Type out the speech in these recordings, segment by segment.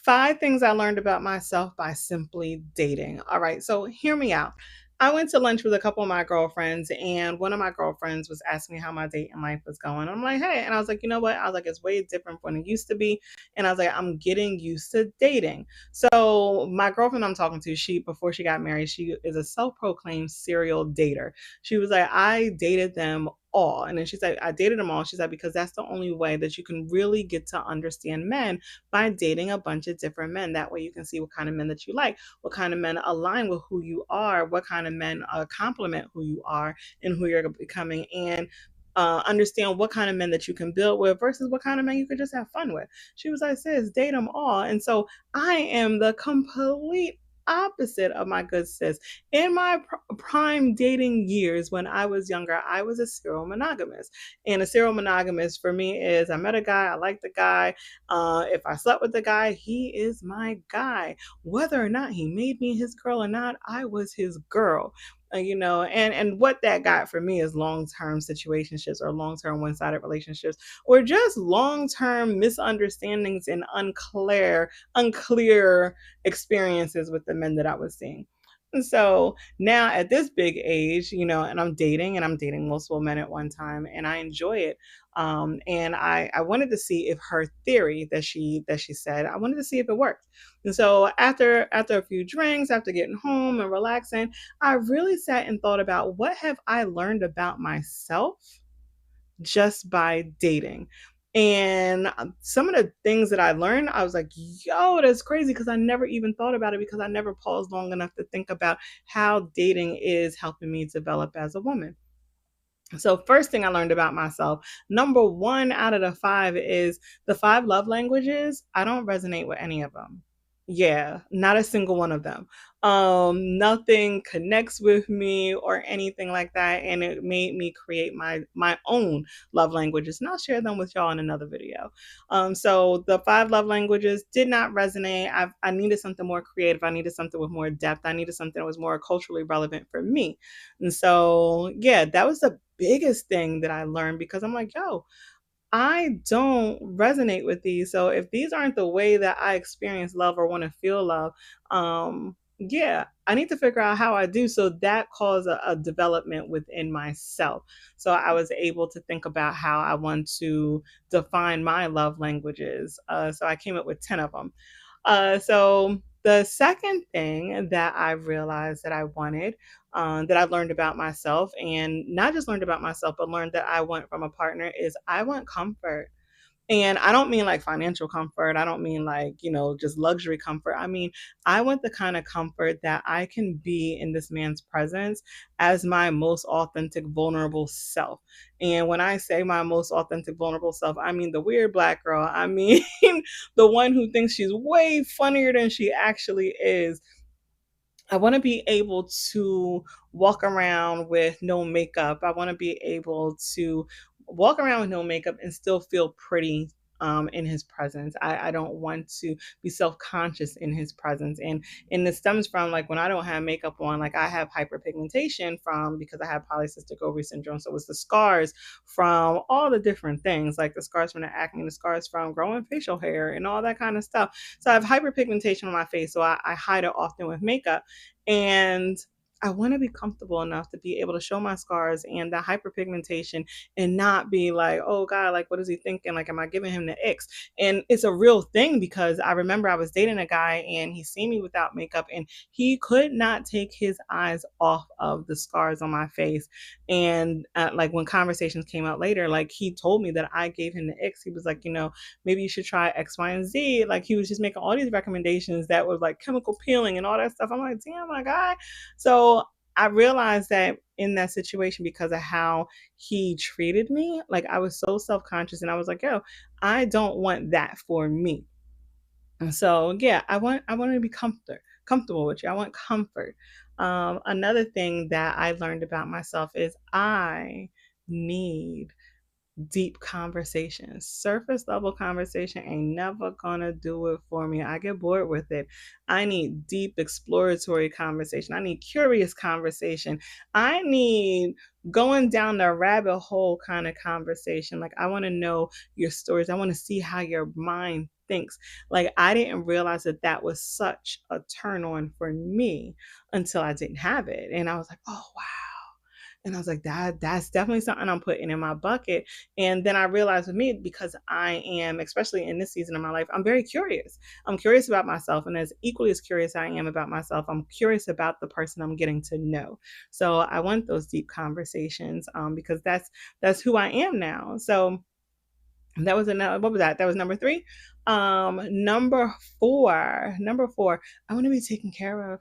5 things I learned about myself by simply dating. All right, so hear me out. I went to lunch with a couple of my girlfriends, and one of my girlfriends was asking me how my dating life was going. I'm like, hey, and I was like, you know what? I was like, it's way different from when it used to be. And I was like, I'm getting used to dating. So my girlfriend I'm talking to, she before she got married, she is a self-proclaimed serial dater. She was like, I dated them all. And then she said, I dated them all. She said, because that's the only way that you can really get to understand men by dating a bunch of different men. That way you can see what kind of men that you like, what kind of men align with who you are, what kind of men complement who you are and who you're becoming, and understand what kind of men that you can build with versus what kind of men you could just have fun with. She was like, sis, date them all. And so I am the complete opposite of my good sis. In my prime dating years when I was younger, I was a serial monogamist. And a serial monogamist for me is I met a guy, I like the guy, if I slept with the guy, he is my guy. Whether or not he made me his girl or not, I was his girl. And what that got for me is long-term situationships or long-term one-sided relationships or just long-term misunderstandings and unclear experiences with the men that I was seeing. And so now at this big age, and I'm dating multiple men at one time, and I enjoy it. And I wanted to see if her theory that she said, I wanted to see if it worked. And so after a few drinks, after getting home and relaxing, I really sat and thought about what have I learned about myself just by dating. And some of the things that I learned, I was like, yo, that's crazy because I never even thought about it because I never paused long enough to think about how dating is helping me develop as a woman. So, first thing I learned about myself, number one out of the five is the five love languages. I don't resonate with any of them. Yeah, not a single one of them. Nothing connects with me or anything like that. And it made me create my own love languages. And I'll share them with y'all in another video. So the five love languages did not resonate. I needed something more creative. I needed something with more depth. I needed something that was more culturally relevant for me. And so, yeah, that was the biggest thing that I learned because I'm like, yo, I don't resonate with these. So if these aren't the way that I experience love or want to feel love, yeah, I need to figure out how I do. So that caused a development within myself. So I was able to think about how I want to define my love languages. So I came up with 10 of them. So the second thing that I realized that I wanted, that I learned about myself, and not just learned about myself, but learned that I want from a partner is I want comfort. And I don't mean like financial comfort. I don't mean like, just luxury comfort. I mean, I want the kind of comfort that I can be in this man's presence as my most authentic, vulnerable self. And when I say my most authentic, vulnerable self, I mean the weird black girl. I mean, the one who thinks she's way funnier than she actually is. I want to be able to walk around with no makeup. I want to be able to walk around with no makeup and still feel pretty in his presence. I don't want to be self-conscious in his presence. And this stems from like when I don't have makeup on, like I have hyperpigmentation from because I have polycystic ovary syndrome. So it's the scars from all the different things, like the scars from the acne, the scars from growing facial hair and all that kind of stuff. So I have hyperpigmentation on my face. So I hide it often with makeup. And I want to be comfortable enough to be able to show my scars and the hyperpigmentation and not be like, oh God, like, what is he thinking? Like, am I giving him the X? And it's a real thing because I remember I was dating a guy and he seen me without makeup and he could not take his eyes off of the scars on my face. And like when conversations came out later, like he told me that I gave him the X. He was like, maybe you should try X, Y, and Z. Like he was just making all these recommendations that was like chemical peeling and all that stuff. I'm like, damn, my guy. So I realized that in that situation because of how he treated me, like I was so self-conscious and I was like, yo, I don't want that for me. And so yeah, I want to be comfortable with you. I want comfort. Another thing that I learned about myself is I need deep conversations. Surface level conversation ain't never gonna do it for me. I get bored with it. I need deep exploratory conversation. I need curious conversation. I need going down the rabbit hole kind of conversation. Like I want to know your stories. I want to see how your mind thinks. Like, I didn't realize that that was such a turn on for me until I didn't have it. And I was like, oh, wow. And I was like, that's definitely something I'm putting in my bucket. And then I realized with me, because I am, especially in this season of my life, I'm very curious. I'm curious about myself. And as equally as curious I am about myself, I'm curious about the person I'm getting to know. So I want those deep conversations, because that's who I am now. So that was another, what was that? That was number three. Number four, I want to be taken care of.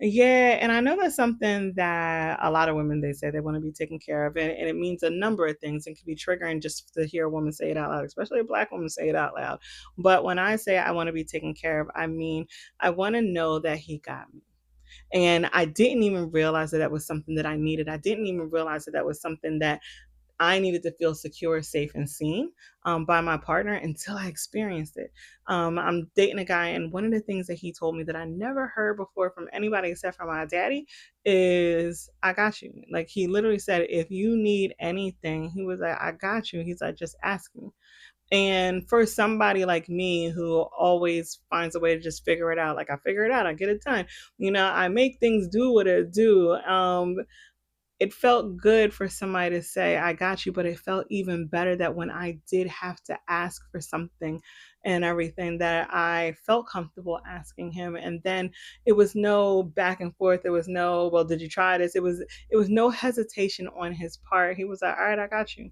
Yeah, and I know that's something that a lot of women, they say they want to be taken care of, and it means a number of things. It can be triggering just to hear a woman say it out loud, especially a black woman say it out loud. But when I say I want to be taken care of, I mean I want to know that he got me. And I didn't even realize that that was something that I needed. I didn't even realize that that was something that I needed to feel secure, safe, and seen, by my partner until I experienced it. I'm dating a guy, and one of the things that he told me that I never heard before from anybody except for my daddy is, I got you. Like, he literally said, if you need anything, he was like, I got you. He's like, just ask me. And for somebody like me who always finds a way to just figure it out, like, I figure it out, I get it done. I make things do what it do. It felt good for somebody to say, I got you, but it felt even better that when I did have to ask for something and everything, that I felt comfortable asking him. And then it was no back and forth. There was no, well, did you try this? It was no hesitation on his part. He was like, all right, I got you.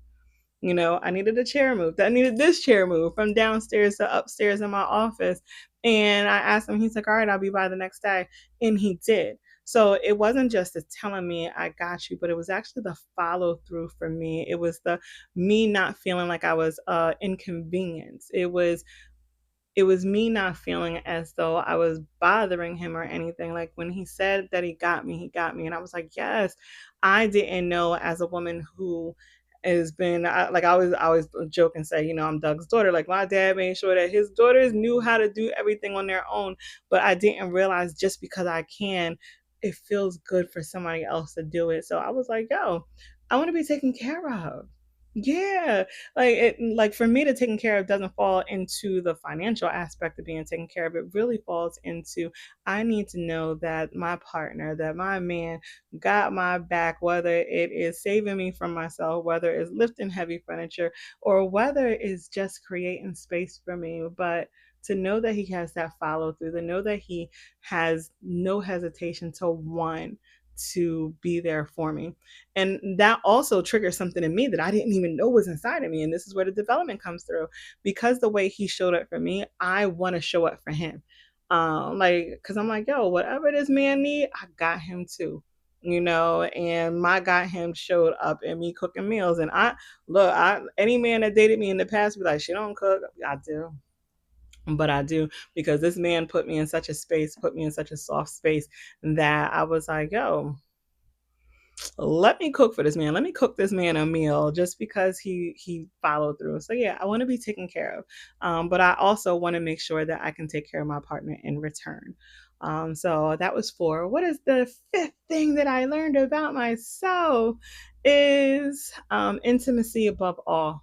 I needed a chair moved. I needed this chair moved from downstairs to upstairs in my office. And I asked him, he's like, all right, I'll be by the next day. And he did. So it wasn't just the telling me I got you, but it was actually the follow through for me. It was the me not feeling like I was inconvenienced. It was me not feeling as though I was bothering him or anything. Like, when he said that he got me, he got me. And I was like, yes, I didn't know, as a woman who has been, like, I always joke and say, I'm Doug's daughter. Like, my dad made sure that his daughters knew how to do everything on their own. But I didn't realize, just because I can, it feels good for somebody else to do it. So I was like, yo, I want to be taken care of. Yeah, like, for me, to taken care of doesn't fall into the financial aspect of being taken care of. It really falls into, I need to know that my partner, that my man got my back, whether it is saving me from myself, whether it's lifting heavy furniture, or whether it's just creating space for me. But to know that he has that follow through, to know that he has no hesitation to want to be there for me. And that also triggers something in me that I didn't even know was inside of me. And this is where the development comes through. Because the way he showed up for me, I want to show up for him. Like, because I'm like, yo, whatever this man need, I got him too. And my got him showed up in me cooking meals. And any man that dated me in the past be like, she don't cook. I do. But I do, because this man put me in such a space, put me in such a soft space, that I was like, yo, let me cook for this man. Let me cook this man a meal, just because he followed through. So yeah, I want to be taken care of, but I also want to make sure that I can take care of my partner in return. So that was four. What is the fifth thing that I learned about myself? Is intimacy above all.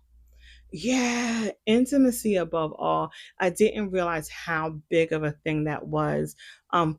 Yeah, intimacy above all. I didn't realize how big of a thing that was,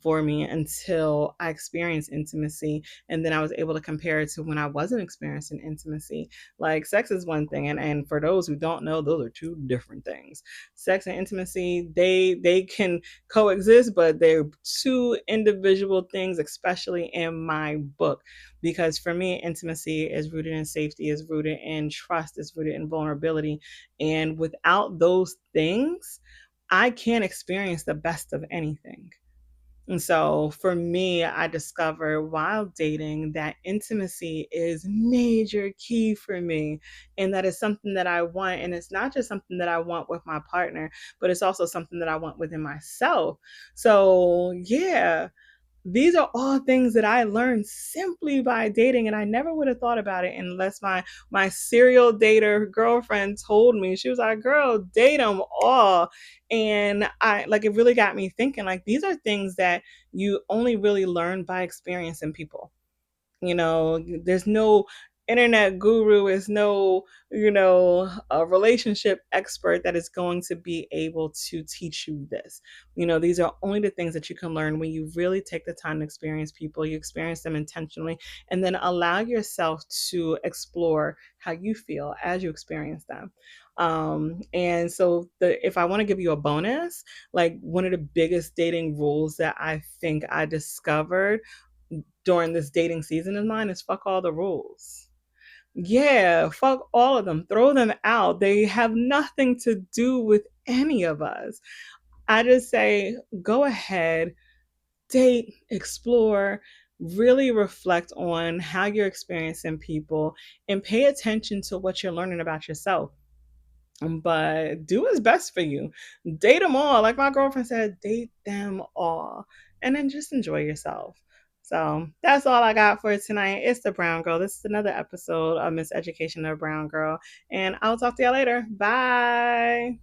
for me, until I experienced intimacy, and then I was able to compare it to when I wasn't experiencing intimacy. Like, sex is one thing, and for those who don't know, those are two different things. Sex and intimacy, they can coexist, but they're two individual things, especially in my book. Because for me, intimacy is rooted in safety, is rooted in trust, is rooted in vulnerability. And without those things, I can't experience the best of anything. And so for me, I discovered while dating that intimacy is major key for me. And that is something that I want. And it's not just something that I want with my partner, but it's also something that I want within myself. So yeah, these are all things that I learned simply by dating, and I never would have thought about it unless my serial dater girlfriend told me. She was like, "Girl, date them all," and I, like, it really got me thinking. Like, these are things that you only really learn by experiencing people. There's no internet guru, is no, a relationship expert that is going to be able to teach you this. These are only the things that you can learn when you really take the time to experience people, you experience them intentionally, and then allow yourself to explore how you feel as you experience them. And so if I want to give you a bonus, like one of the biggest dating rules that I think I discovered during this dating season of mine is fuck all the rules. Yeah, fuck all of them. Throw them out. They have nothing to do with any of us. I just say go ahead, date, explore, really reflect on how you're experiencing people, and pay attention to what you're learning about yourself. But do what's best for you. Date them all. Like my girlfriend said, date them all. And then just enjoy yourself. So that's all I got for tonight. It's the Brown Girl. This is another episode of Miss Education of Brown Girl. And I'll talk to y'all later. Bye.